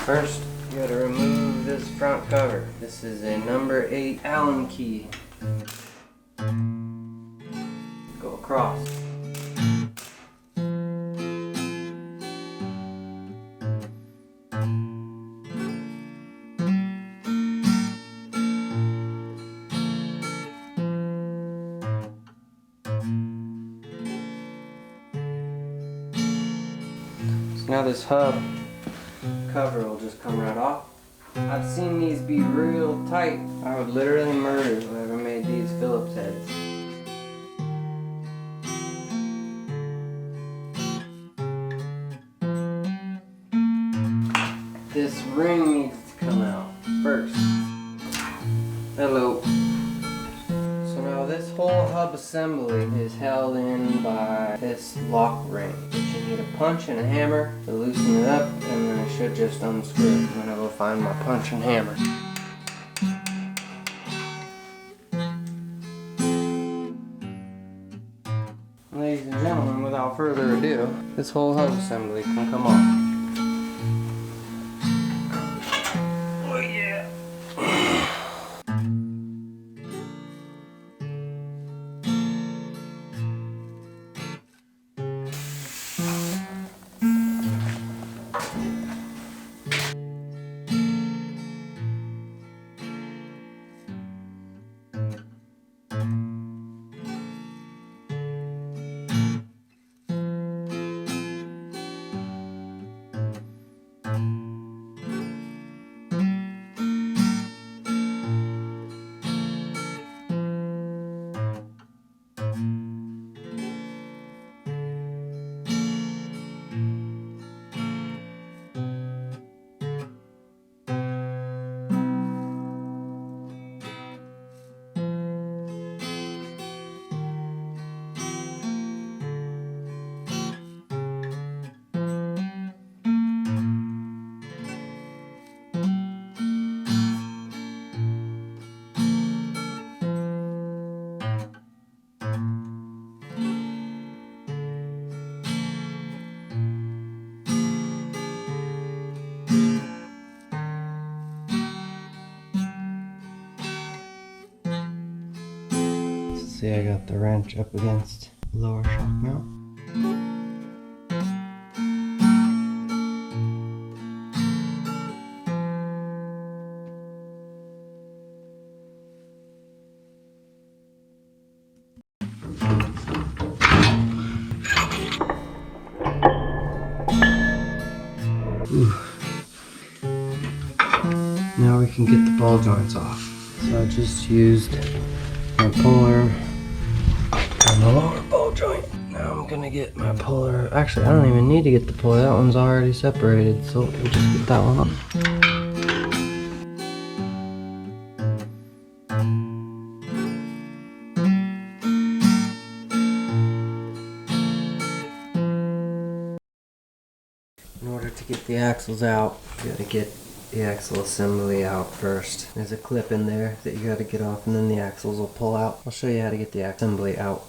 First, you gotta remove this front cover. This is a number 8 Allen key. Go across. Now this hub cover will just come right off. I've seen these be real tight. I would literally murder whoever made these Phillips heads. This ring needs to come out first. Hello. So now this whole hub assembly is held in by this lock ring. You need a punch and a hammer to loosen it up, and then it should just unscrew. I'm gonna go find my punch and hammer. Ladies and gentlemen, without further ado, this whole hub assembly can come off. Oh yeah! See, I got the wrench up against the lower shock mount. Now we can get the ball joints off. So I just used my puller on the lower ball joint. Now I'm gonna get my puller. Actually, I don't even need to get the puller. That one's already separated, so we'll just get that one off. In order to get the axles out, you gotta get the axle assembly out first. There's a clip in there that you gotta get off, and then the axles will pull out. I'll show you how to get the assembly out.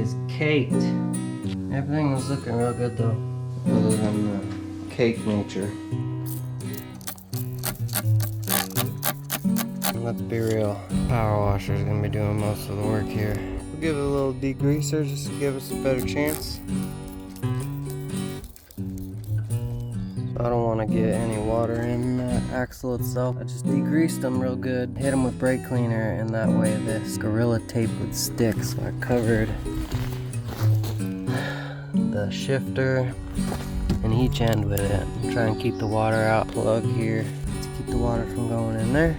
is caked. Everything was looking real good though, other than the cake nature. Let's be real, power washer is gonna be doing most of the work here. We'll give it a little degreaser just to give us a better chance. I don't want to get any water in the axle itself. I just degreased them real good, hit them with brake cleaner, and that way this Gorilla Tape would stick. So I covered the shifter and each end with it. Try and keep the water out. Plug here to keep the water from going in there.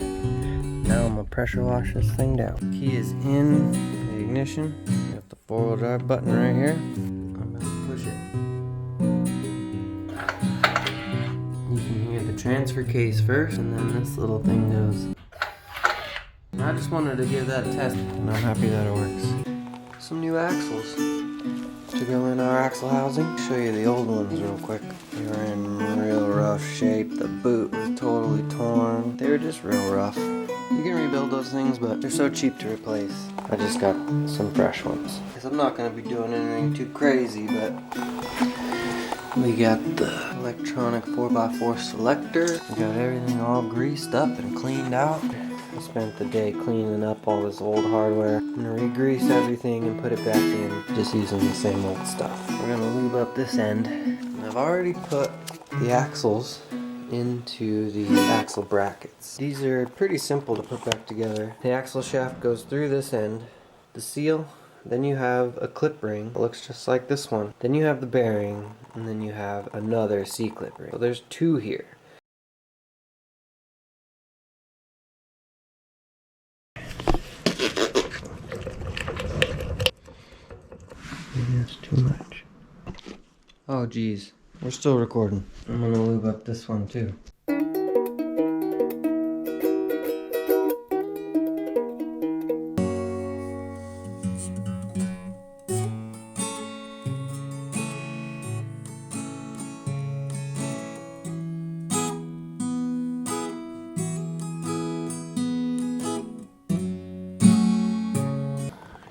Now I'm gonna pressure wash this thing down. Key is in the ignition. You got the 4-wheel drive button right here. I'm gonna push it. You can hear the transfer case first, and then this little thing goes. I just wanted to give that a test, and I'm happy that it works. Some new axles to go in our axle housing. Show you the old ones real quick. They were in real rough shape. The boot was totally torn. They were just real rough. You can rebuild those things, but they're so cheap to replace. I just got some fresh ones. Because I'm not going to be doing anything too crazy, but we got the electronic 4x4 selector. We got everything all greased up and cleaned out. I spent the day cleaning up all this old hardware. I'm going to re-grease everything and put it back in, just using the same old stuff. We're going to lube up this end. I've already put the axles into the axle brackets. These are pretty simple to put back together. The axle shaft goes through this end, the seal, then you have a clip ring. It looks just like this one. Then you have the bearing, and then you have another C-clip ring. So there's 2 here. Maybe that's too much. Oh geez, we're still recording. I'm gonna lube up this one too.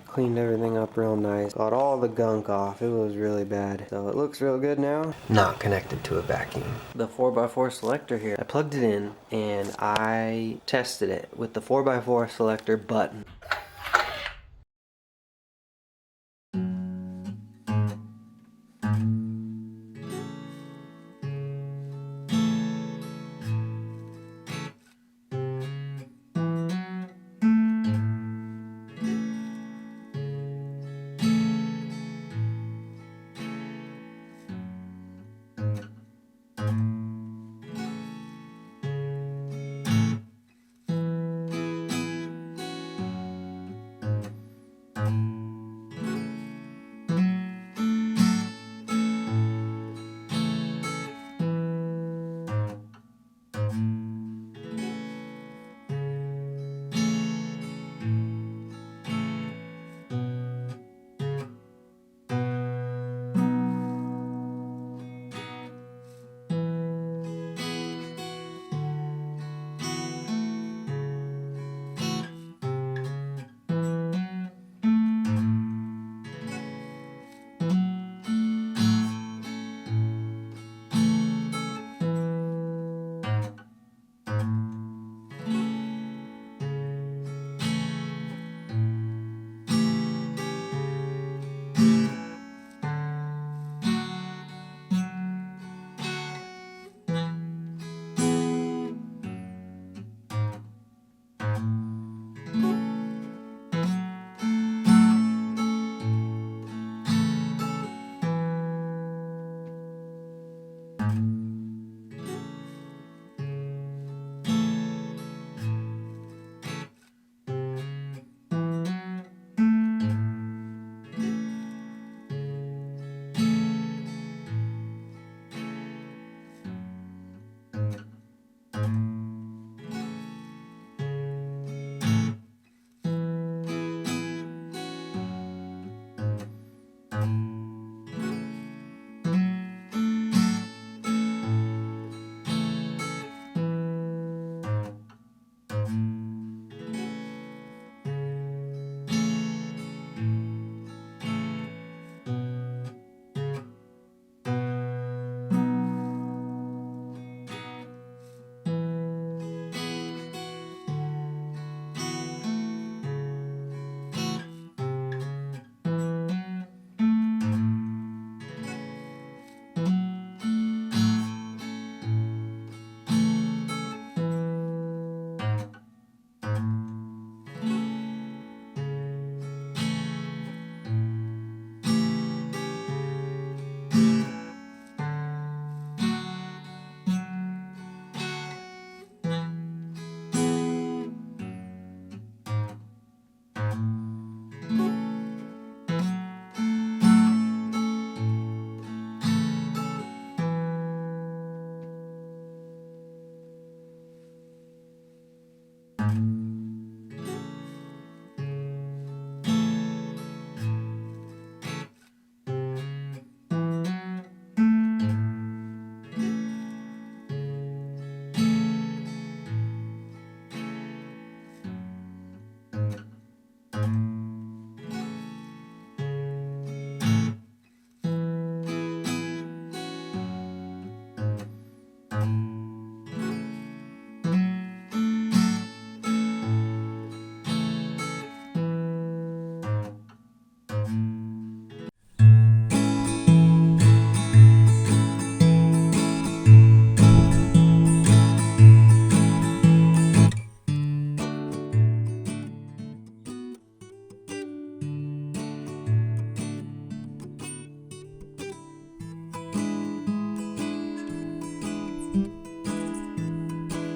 Cleaned everything up real nice. Got all the gunk off. It was really bad. So it looks real good now. Not connected to a vacuum. The 4x4 selector here, I plugged it in and I tested it with the 4x4 selector button.